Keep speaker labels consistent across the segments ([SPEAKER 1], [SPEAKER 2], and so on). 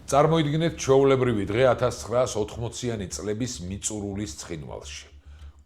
[SPEAKER 1] წარმოიდგინეთ ჩვეულებრივი დღე 1980-იანი წლების მიწურულის ცხინვალში.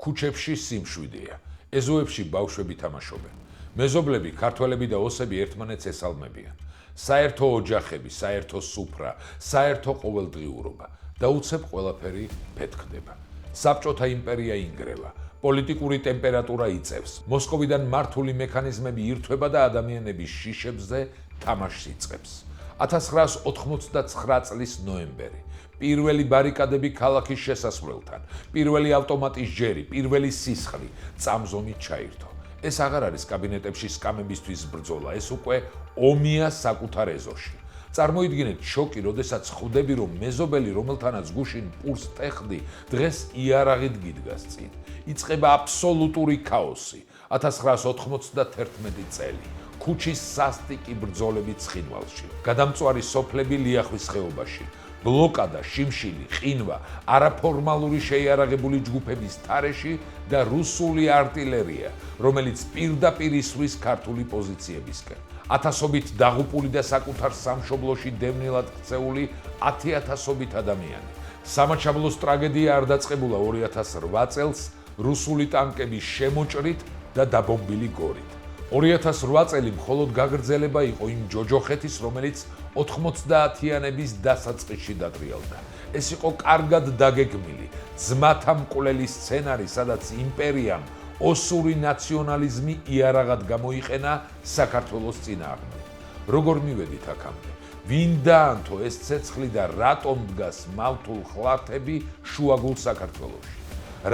[SPEAKER 1] ქუჩებში სიმშვიდეა, ეზოებში ბავშვები თამაშობენ. მეზობლები, ქართველები და ოსები ერთმანეთს ესალმებიან. საერთო ოჯახები, საერთო სუფრა, საერთო ყოველდღიურობა და უცებ ყველაფერი ფეთქდება. საბჭოთა იმპერია ინგრევა, პოლიტიკური ტემპერატურა იწევს, მოსკოვიდან მართული მექანიზმები ირთვება და ადამიანების შიშებზე თამაშს იწყებს. 1989 წლის ნოემბერი. პირველი ბარიკადები ქალაქის შესასვლელთან, პირველი ავტომატის ჯერი, პირველი სისხლი წამზომით ჩაირთო. ეს აღარ არის კაბინეტებში სკამებისთვის ბრძოლა, ეს უკვე ომია საკუთარ ეზოში. წარმოიდგინეთ შოკი, როდესაც ხვდები, რომ მეზობელი, რომელთანაც გუშინ პურს ტეხდი, დღეს იარაღით გიდგას წინ. იწყება აბსოლუტური ქაოსი. 1991 წელი. ქუჩის სასტიკი ბრძოლები ცხინვალში. გადამწვარი სოფლები ლიახვის ხეობაში. ბლოკადა, შიმშილი, ყინვა, არაფორმალური შეიარაღებული ჯგუფების თარეში და რუსული არტილერია, რომელიც პირდაპირ ისვრის ქართული პოზიციებისკენ. ათასობით დაღუპული და საკუთარ სამშობლოში დევნილად ქცეული 10,000-ობით ადამიანი. სამაჩაბლოს ტრაგედია არ დაწყებულა 2008 წელს რუსული ტანკების შემოჭრით და დაბომბილი გორით. 2008 წელი მხოლოდ გაგრძელება იყო იმ ჯოჯოხეთის, რომელიც 90-იანების დასაწყისში დატრიალდა. ეს იყო კარგად დაგეგმილი, ძმათა მკვლელი სცენარი, სადაც იმპერიამ ოსური ნაციონალიზმი იარაღად გამოიყენა საქართველოს წინააღმდეგ. როგორ მივედით აქამდე? ვინ დაანთო ეს ცეცხლი და რატომ დგას მავთულ ხლართები შუაგულ საქართველოში?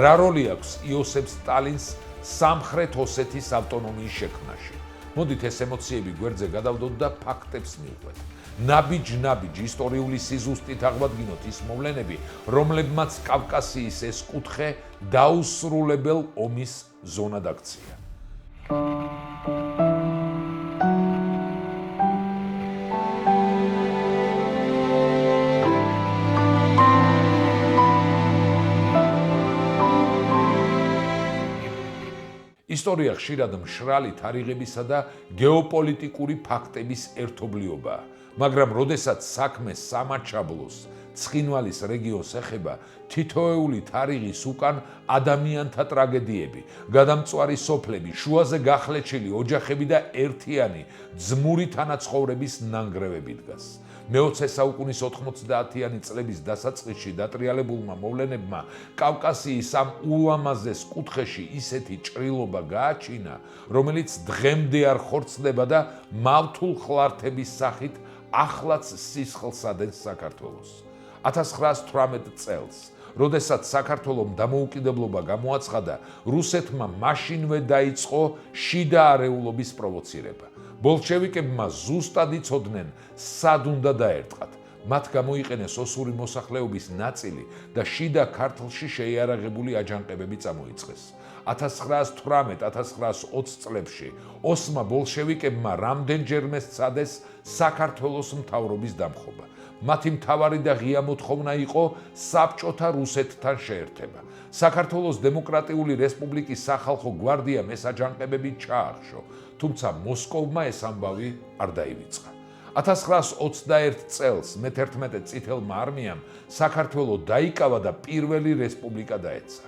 [SPEAKER 1] რა როლი აქვს იოსებ სტალინს სამხრეთ ოსეთის ავტონომიის შექმნაში? მოდით ეს ემოციები გვერდზე გადავდოთ და ფაქტებს მივყვეთ. ნაბიჯ ისტორიული სიზუსტით აღვადგინოთ ის მოვლენები, რომლებმაც კავკასიის ეს კუთხე დაუსრულებელ ომის ზონად აქცია. ისტორია ხშირად მშრალი თარიღებისა და გეოპოლიტიკური ფაქტების ერთობლიობაა, მაგრამ როდესაც საქმე სამაჩაბლოს, ცხინვალის რეგიონს ეხება, თითოეული თარიღის უკან ადამიანთა ტრაგედიები, გადამწვარი სოფლები, შუაზე გახლეჩილი ოჯახები და ერთიანი ძმური თანაცხოვრების ნანგრევები დგას. მე-20 საუკუნის 90-იანი წლების დასაწყისში დატრიალებულმა მოვლენებმა კავკასიის ამ ულამაზეს კუთხეში ისეთი ჭრილობა გააჩინა, რომელიც დღემდე არ ხორცდება და მავთულ ხლართების სახით ახლაც სისხლს ადენს საქართველოს. 1918 წელს, როდესაც საქართველომ დამოუკიდებლობა გამოაცხადა, რუსეთმა მაშინვე დაიწყო შიდა არეულობის პროვოცირება. ბოლშევიკებმა ზუსტად იცოდნენ, სად უნდა დაერტყათ. მათ გამოიყენეს ოსური მოსახლეობის ნაწილი და შიდა ქართლში შეიარაღებული აჯანყებები წამოიწყეს. 1918-1920 წლებში ოსმა ბოლშევიკებმა რამდენჯერმე სცადეს საქართველოს მთავრობის დამხობა. მათი მთავარი და ღია მოთხოვნა იყო საბჭოთა რუსეთთან შეერთება. საქართველოს დემოკრატიული რესპუბლიკის სახალხო გვარდიამ ეს აჯანყებები ჩაახშო, თუმცა მოსკოვმა ეს ამბავი არ დაივიწყა. 1921 წელს მე-11 წითელმა არმიამ საქართველო დაიკავა და პირველი რესპუბლიკა დაეცა.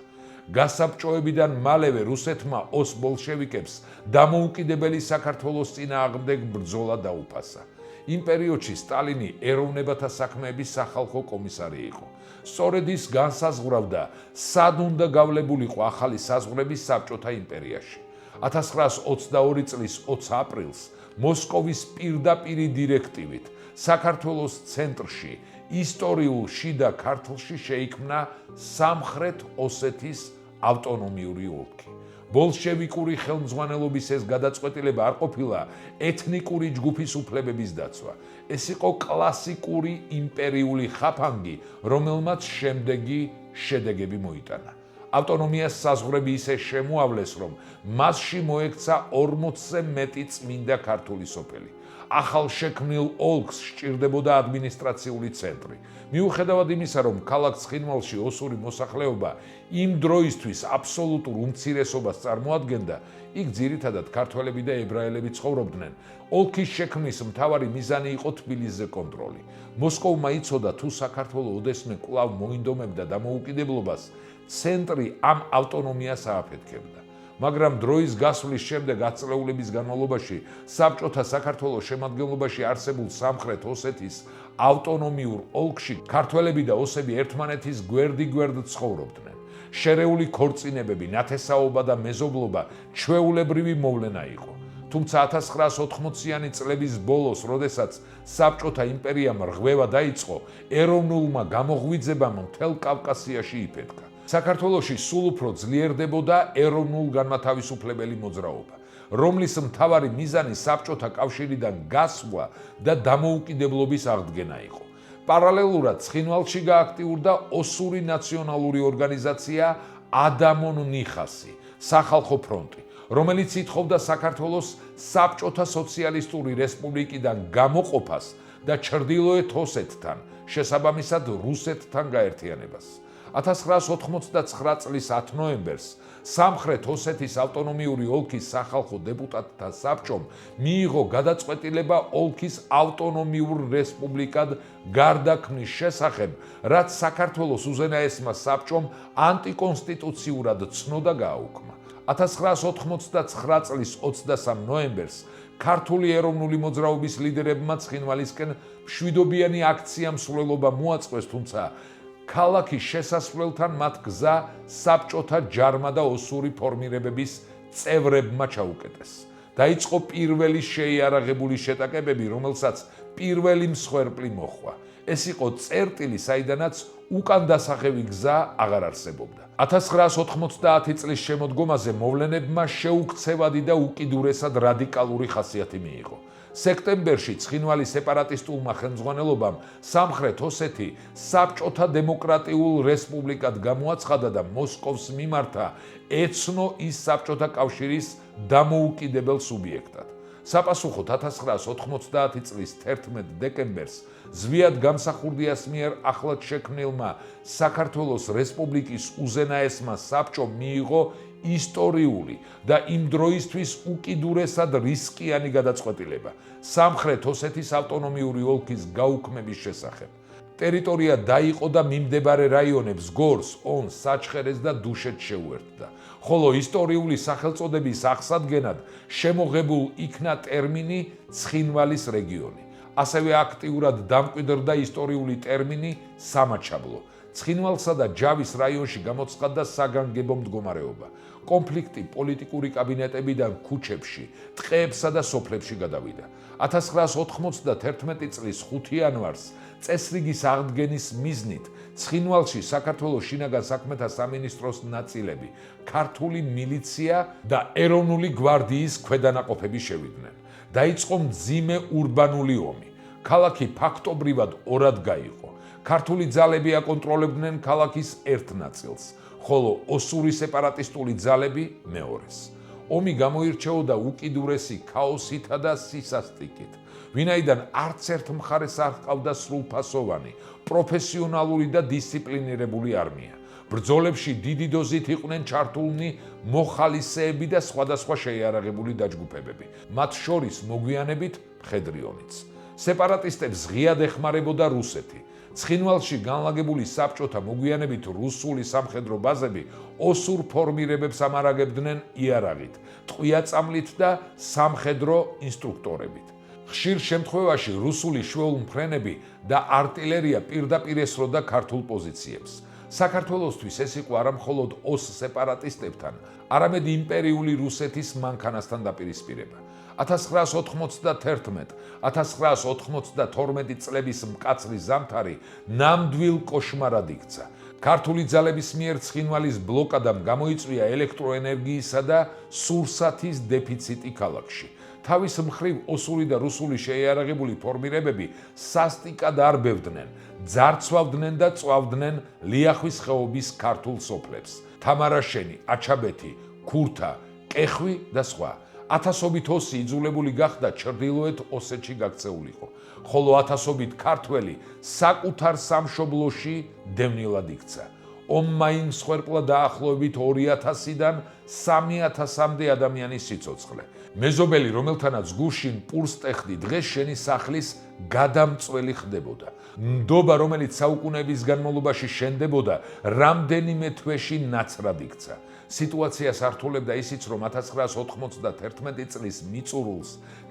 [SPEAKER 1] გასაბჭოებიდან მალევე რუსეთმა ოს ბოლშევიკებს დამოუკიდებელი საქართველოს წინააღმდეგ ბრძოლა დაუფასა. იმ პერიოდში სტალინი ეროვნებათა საქმეების სახალხო კომისარი იყო. სწორედ ის განსაზღვრავდა, სად უნდა გავლებულიყო ახალი საზღვრები საბჭოთა იმპერიაში. 1922 წლის 20 აპრილს მოსკოვის პირდაპირი დირექტივით საქართველოს ცენტრში, ისტორიულ შიდა ქართლში შეიქმნა სამხრეთ ოსეთის ავტონომიური ოლქი. ბოლშევიკური ხელმძღვანელობის ეს გადაწყვეტილება არ ყოფილა ეთნიკური ჯგუფის უფლებების დაცვა. ეს იყო კლასიკური იმპერიული ხაფანგი, რომელმაც შემდეგი შედეგები მოიტანა. ავტონომიას საზღვრები ისე შემოავლეს, რომ მასში მოექცა 40-ზე მეტი წმინდა ქართული სოფელი. ახალ შექმნილ ოლქს სჭირდებოდა ადმინისტრაციული ცენტრი. მიუხედავად იმისა, რომ ქალაქ ცხინვალში ოსური მოსახლეობა იმ დროისთვის აბსოლუტურ უმცირესობას წარმოადგენდა, იქ ძირითადად ქართველები და ებრაელები ცხოვრობდნენ. ოლქის შექმნის მთავარი მიზანი იყო თბილისზე კონტროლი. მოსკოვმა იცოდა თუ საქართველო ოდესმე კვლავ მოინდომებდა დამოუკიდებლობას, ცენტრი ამ ავტონომიას ააფეთქებდა. მაგრამ დროის გასვლის შემდეგ ათწლეულების განმავლობაში საბჭოთა საქართველოს შემადგენლობაში არსებულ სამხრეთ ოსეთის ავტონომიურ ოლქში ქართველები და ოსები ერთმანეთის გვერდ-გვერდ ცხოვრობდნენ. შერეული ქორწინებები, ნათესაობა და მეზობლობა ჩვეულებრივი მოვლენა იყო. თუმცა 1980-იანი წლების ბოლოს, როდესაც საბჭოთა იმპერიამ რღვევა დაიწყო, ეროვნულმა გამოღვიძებამ მთელ კავკასიაში იფეთქა. საქართველოში სულ უფრო ძლიერდებოდა ეროვნულ-განმათავისუფლებელი მოძრაობა, რომლის მთავარი მიზანი საბჭოთა კავშირიდან გასვლა და დამოუკიდებლობის აღდგენა იყო. პარალელურად ცხინვალში გააქტიურდა ოსური ნაციონალური ორგანიზაცია ადამონ ნიხასი, სახალხო ფრონტი, რომელიც ითხოვდა საქართველოს საბჭოთა სოციალისტური რესპუბლიკიდან გამოყოფას და ჩრდილოეთ ოსეთთან, შესაბამისად რუსეთთან გაერთიანებას. 1989 წლის 10 ნოემბერს სამხრეთ ოსეთის ავტონომიური ოლქის სახალხო დეპუტატთა საბჭომ მიიღო გადაწყვეტილება ოლქის ავტონომიურ რესპუბლიკად გარდაქმნის შესახებ, რაც საქართველოს უზენაესმა საბჭომ ანტიკონსტიტუციურად ცნო და გააუქმა. 1989 წლის 23 ნოემბერს ქართული ეროვნული მოძრაობის ლიდერებმა ცხინვალისკენ მშვიდობიანი აქცია მსვლელობა მოაწყვეს, თუმცა ქალაქის შესასვლელთან მათ გზა საბჭოთა ჯარმა და ოსური ფორმირებების წევრებმა ჩაუკეტეს. დაიწყო პირველი შეიარაღებული შეტაკებები, რომელსაც პირველი მსხვერპლი მოჰყვა. ეს იყო წერტილი, საიდანაც უკან დასახევი გზა აღარ არსებობდა. 1990 წლის შემოდგომაზე მოვლენებმა შეუქცევადი და უკიდურესად რადიკალური ხასიათი მიიღო. სექტემბერში ცხინვალის სეპარატისტულმა ხელმძღვანელობამ სამხრეთ ოსეთი საბჭოთა დემოკრატიულ რესპუბლიკად გამოაცხადა და მოსკოვს მიმართა ეცნო ის საბჭოთა კავშირის დამოუკიდებელ სუბიექტად. საპასუხოდ 1990 წლის 11 დეკემბერს ზვიად გამსახურდიას მიერ ახლად შექმნილმა საქართველოს რესპუბლიკის უზენაესმა საბჭომ მიიღო ისტორიული და იმ დროისთვის უკიდურესად რისკიანი გადაწყვეტილება სამხრეთ ოსეთის ავტონომიური ოლქის გაუქმების შესახებ. ტერიტორია დაიყო და მიმდებარე რაიონებს გორს, ონს, საჩხერეს და დუშეთს შეუერთდა, ხოლო ისტორიული სახელწოდების აღსადგენად შემოღებულ იქნა ტერმინი ცხინვალის რეგიონი. ასევე აქტიურად დამკვიდრდა ისტორიული ტერმინი სამაჩაბლო. ცხინვალსა და ჯავის რაიონში გამოცხადდა საგანგებო მდგომარეობა. კონფლიქტი პოლიტიკური კაბინეტებიდან ქუჩებში, ტყეებსა და სოფლებში გადავიდა. 1991 წლის 5 იანვარს წესრიგის აღდგენის მიზნით ცხინვალში საქართველოს შინაგან საქმეთა სამინისტროს ნაწილები, ქართული მილიცია და ეროვნული გვარდიის ქვედანაყოფები შევიდნენ. დაიწყო მძიმე ურბანული ომი. ქალაქი ფაქტობრივად ორად გაიყო. ქართული ძალები აკონტროლებდნენ ქალაქის ერთ ნაწილს, ხოლო ოსური სეპარატისტული ძალები მეორეს. ომი გამოირჩეოდა უკიდურესი ქაოსითა და სისასტიკით, ვინაიდან არც ერთ მხარეს არ ჰყავდა სრულფასოვანი, პროფესიონალური და დისციპლინირებული არმია. ბრძოლებში დიდი დოზით იყვნენ ჩართულნი მოხალისეები და სხვადასხვა შეიარაღებული დაჯგუფებები, მათ შორის მოგვიანებით მხედრიონიც. სეპარატისტებს ღიად ეხმარებოდა რუსეთი. ცხინვალში განლაგებული საბჭოთა მოგვიანებით რუსული სამხედრო ბაზები ოსურ ფორმირებებს ამარაგებდნენ იარაღით, ტყვია-წამლით და სამხედრო ინსტრუქტორებით. ხშირ შემთხვევაში რუსული შვეულმფრენები და არტილერია პირდაპირ ესროდა ქართულ პოზიციებს. საქართველოსთვის ეს იყო არა მხოლოდ ოს სეპარატისტებთან, არამედ იმპერიული რუსეთის მანქანასთან დაპირისპირება. 1991-1992 წლების მკაცრი ზამთარი ნამდვილ კოშმარად იქცა. ქართული ძალების მიერ ცხინვალის ბლოკადამ გამოიწვია ელექტროენერგიისა და სურსათის დეფიციტი ქალაქში. თავის მხრივ ოსური და რუსული შეიარაღებული ფორმირებები სასტიკად არბევდნენ, ძარცვავდნენ და წვავდნენ ლიახვის ხეობის ქართულ სოფლებს: თამარაშენი, აჩაბეთი, ქურთა, კეხვი და სხვა. ათასობით ოსი იძულებული გახდა ჩრდილოეთ ოსეთში გაქცეულიყო, ხოლო ათასობით ქართველი საკუთარ სამშობლოში დევნილად იქცა. ომმა იმსხვერპლა დაახლოებით 2000-დან 3000-მდე ადამიანის სიცოცხლე. მეზობელი, რომელთანაც გუშინ პურს ტეხდი, დღეს შენი სახლის გადამწველი ხდებოდა. ნდობა, რომელიც საუკუნეების განმავლობაში შენდებოდა, რამდენიმე თვეში ნაცრად იქცა. სიტუაციას ართულებდა ისიც, რომ 1991 წლის მიწურულს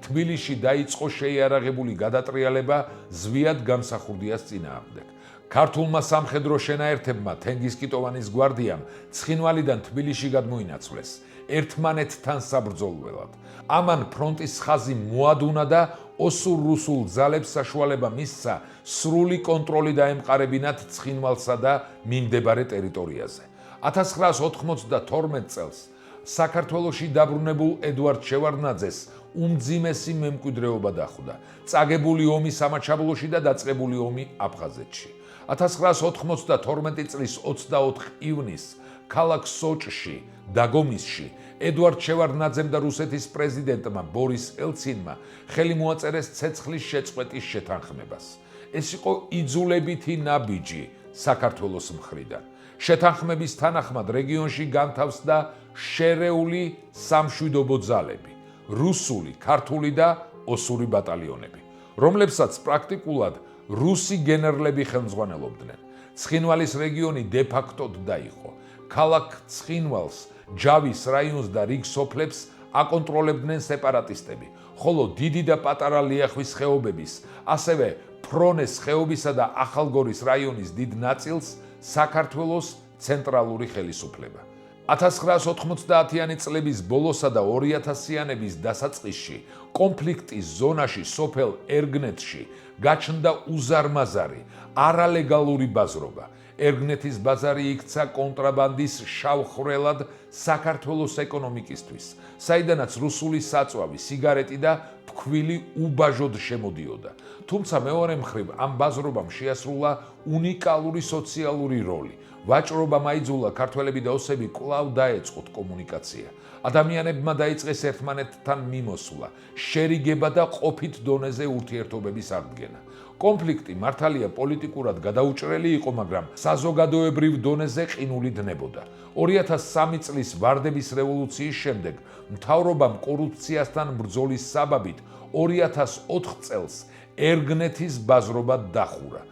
[SPEAKER 1] თბილისში დაიწყო შეიარაღებული გადატრიალება ზვიად გამსახურდიას წინააღმდეგ. ქართულმა სამხედრო შენაერთებმა თენგიზკიტოვანის გვარდიამ ცხინვალიდან თბილისში გადმოინაცვლეს ერთმანეთთან საბრძოლველად. ამან ფრონტის ხაზი მოადუნა და ოსურ-რუსულ ძალებს საშუალება მისცა სრული კონტროლი დაემყარებინათ ცხინვალსა და მიმდებარე ტერიტორიაზე. 1992 წელს საქართველოში დაბრუნებულ ედვარდ შევარდნაძეს უმძიმესი მემკვიდრეობა დახვდა. წაგებული ომი სამაჩაბლოში და დაწყებული ომი აფხაზეთში. 1992 წლის 24 ივნისს ქალაქ სოჭში, დაგომისში ედვარდ შევარდნაძემ და რუსეთის პრეზიდენტმა ბორის ელცინმა ხელი მოაწერეს ცეცხლის შეწყვეტის შეთანხმებას. ეს იყო იძულებითი ნაბიჯი საქართველოს მხრიდან. შეთანხმების თანახმად რეგიონში განთავსდა შერეული სამშვიდობო ძალები, რუსული, ქართული და ოსური ბატალიონები, რომლებსაც პრაქტიკულად რუსი გენერლები ხელმძღვანელობდნენ. ცხინვალის რეგიონი დე-ფაქტოდ დაიყო. ქალაქ ცხინვალს, ჯავის რაიონს და რიგ სოფლებს აკონტროლებდნენ სეპარატისტები, ხოლო დიდი და პატარა ლიახვის ხეობების, ასევე ფრონეს ხეობისა და ახალგორის რაიონის დიდ ნაწილს საქართველოს ცენტრალური ხელისუფლება. 1990-იანი წლების ბოლოსა და 2000-იანების დასაწყისში კონფლიქტის ზონაში სოფელ ერგნეთში გაჩნდა უზარმაზარი, არალეგალური ბაზრობა. ერგნეთის ბაზარი იქცა კონტრაბანდის შავ ხვრელად საქართველოს ეკონომიკისთვის, საიდანაც რუსული საწვავი, სიგარეტი და ფქვილი უბაჟოდ შემოდიოდა. თუმცა მეორე მხრივ ამ ბაზრობამ შეასრულა უნიკალური სოციალური როლი. ვაჭრობამ აიძულა ქართველები და ოსები კვლავ დაეწყოთ კომუნიკაცია. ადამიანებმა დაიწყეს ერთმანეთთან მიმოსვლა, შერიგება და ყოფით დონეზე ურთიერთობების აღდგენა. კონფლიქტი მართალია პოლიტიკურად გადაუჭრელი იყო, მაგრამ საზოგადოებრივ დონეზე ყინული დნებოდა. 2003 წლის ვარდების რევოლუციის შემდეგ მთავრობამ კორუფციასთან ბრძოლის საბაბით 2004 წელს ერგნეთის ბაზრობა დახურა,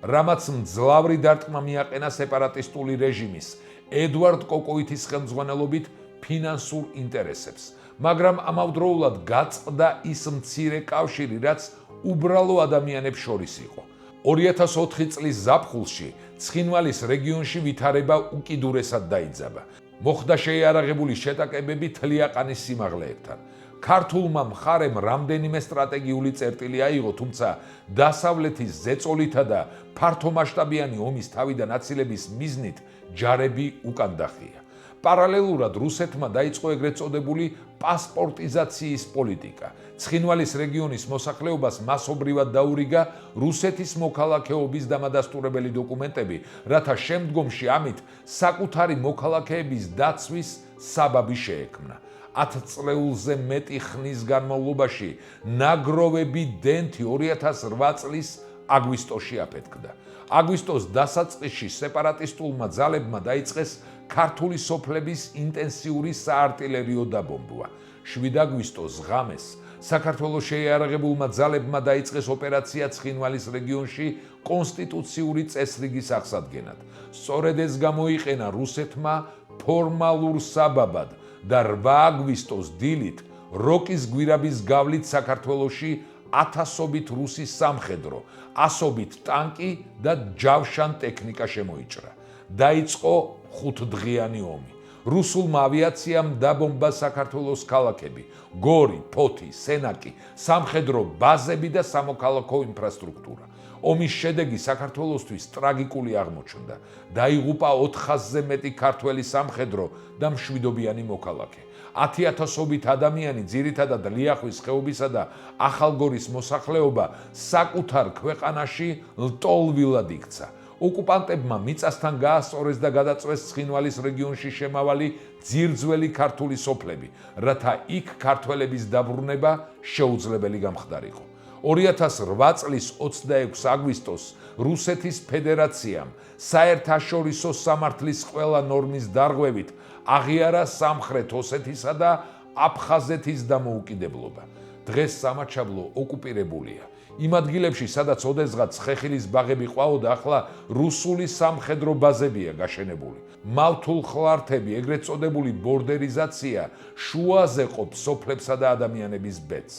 [SPEAKER 1] რამაც მძლავრი დარტყმა მიაყენა სეპარატისტული რეჟიმის ედვარდ კოკოითის ხელმძღვანელობით ფინანსურ ინტერესებს, მაგრამ ამავდროულად გაწყდა ის მცირე კავშირი, რაც უბრალო ადამიანებს შორის იყო. 2004 წლის ზაფხულში ცხინვალის რეგიონში ვითარება უკიდურესად დაიძაბა. მოხდა შეიარაღებული შეტაკებები თლიაყანის სიმაღლეებთან. ქართულმა მხარემ რამდენიმე სტრატეგიული წერტილი აიღო, თუმცა დასავლეთის ზეწოლითა და ფართომასშტაბიანი ომის თავიდან აცილების მიზნით ჯარები უკან დახია. პარალელურად რუსეთმა დაიწყო ეგრეთ წოდებული პასპორტიზაციის პოლიტიკა. ცხინვალის რეგიონის მოსახლეობას მასობრივად დაურიგა რუსეთის მოქალაქეობის დამადასტურებელი დოკუმენტები, რათა შემდგომში ამით საკუთარი მოქალაქეების დაცვის საბაბი შეექმნა. 10 წლეულზე მეტი ხნის განმავლობაში ნაგროვები დენთი 2008 წლის აგვისტოში აფეთქდა. აგვისტოს დასაწყისში სეპარატისტულმა ძალებმა დაიწყეს ქართული სოფლების ინტენსიური საარტილერიო დაბომბვა. 7 აგვისტოს ღამეს საქართველოს შეიარაღებულმა ძალებმა დაიწყეს ოპერაცია ცხინვალის რეგიონში კონსტიტუციური წესრიგის აღსადგენად. სწორედ ეს გამოიყენა რუსეთმა ფორმალურ საბაბად და 8 აგვისტოს დილით როკის გვირაბის გავლით საქართველოში 1000-ობით რუსი სამხედრო, 100-ობით ტანკი და ჯავშან ტექნიკა შემოიჭრა. დაიწყო 5-დღიანი ომი. რუსულმა ავიაციამ დაბომბა საქართველოს ქალაქები, გორი, ფოთი, სენაკი, სამხედრო ბაზები და სამოქალაქო ინფრასტრუქტურა. ომის შედეგი საქართველოსთვის ტრაგიკული აღმოჩნდა. დაიღუპა 400-ზე მეტი ქართველი სამხედრო და მშვიდობიანი მოქალაქე. 10,000-ობით ადამიანი, ძირითადად ლიახვის ხეობისა და ახალგორის მოსახლეობა საკუთარ ქვეყანაში ლტოლვილად იქცა. ოკუპანტებმა მიწასთან გაასწორეს და გადაწვეს ცხინვალის რეგიონში შემავალი ძირძველი ქართული სოფლები, რათა იქ ქართველების დაბრუნება შეუძლებელი გამხდარიყო. 2008 წლის 26 აგვისტოს რუსეთის ფედერაციამ საერთაშორისო სამართლის ყველა ნორმის დარღვევით აღიარა სამხრეთ ოსეთისა და აფხაზეთის დამოუკიდებლობა. დღეს სამაჩაბლო ოკუპირებულია. იმ ადგილებში, სადაც ოდესღაც ხეხილის ბაღები ყვაოდა, ახლა რუსული სამხედრო ბაზებია გაშენებული. მავთულხლართები, ეგრეთ წოდებული ბორდერიზაცია შუაზე ყოფს სოფლებსა და ადამიანების ბედს.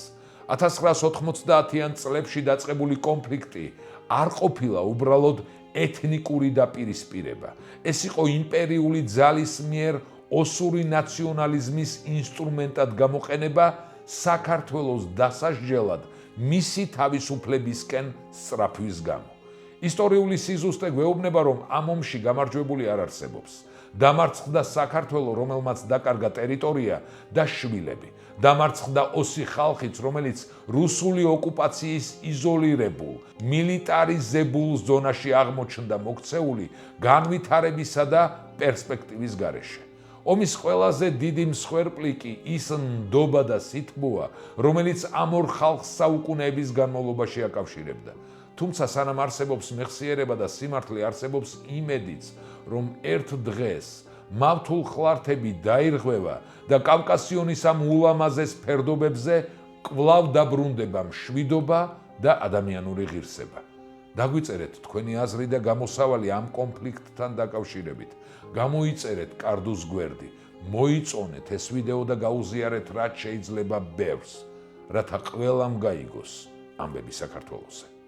[SPEAKER 1] 1990-იან წლებში დაწყებული კონფლიქტი არ ყოფილა უბრალოდ ეთნიკური დაპირისპირება. ეს იყო იმპერიული ძალის მიერ ოსური ნაციონალიზმის ინსტრუმენტად გამოყენება საქართველოს დასაჯელად მისი თავისუფლებისკენ სწრაფვის გამო. ისტორიული სიზუსტე გვეუბნება, რომ ამ ომში გამარჯვებული არ არსებობს. დამარცხდა საქართველო, რომელმაც დაკარგა ტერიტორია და შვილები. დამარცხდა ოსი ხალხიც, რომელიც რუსული ოკუპაციის იზოლირებულ, მილიტარიზებულ ზონაში აღმოჩნდა მოქცეული განვითარებისა და პერსპექტივის გარეშე. ომის ყველაზე დიდი მსხვერპლი კი ის ნდობა და სითბოა, რომელიც ამ ორ ხალხს საუკუნეების განმავლობაში აკავშირებდა. თუმცა სანამ არსებობს მეხსიერება და სიმართლე, არსებობს იმედიც, რომ ერთ დღეს მავთულხლართები დაირღვევა და კავკასიონის ამ ულამაზეს ფერდობებზე კვლავ დაბრუნდება მშვიდობა და ადამიანური ღირსება. დაგვიწერეთ თქვენი აზრი და გამოსავალი ამ კონფლიქტთან დაკავშირებით. გამოიწერეთ კარდუს გვერდი, მოიწონეთ ეს ვიდეო და გაუზიარეთ რაც შეიძლება ბევრს, რათა ყველამ გაიგოს ამბები საქართველოსზე.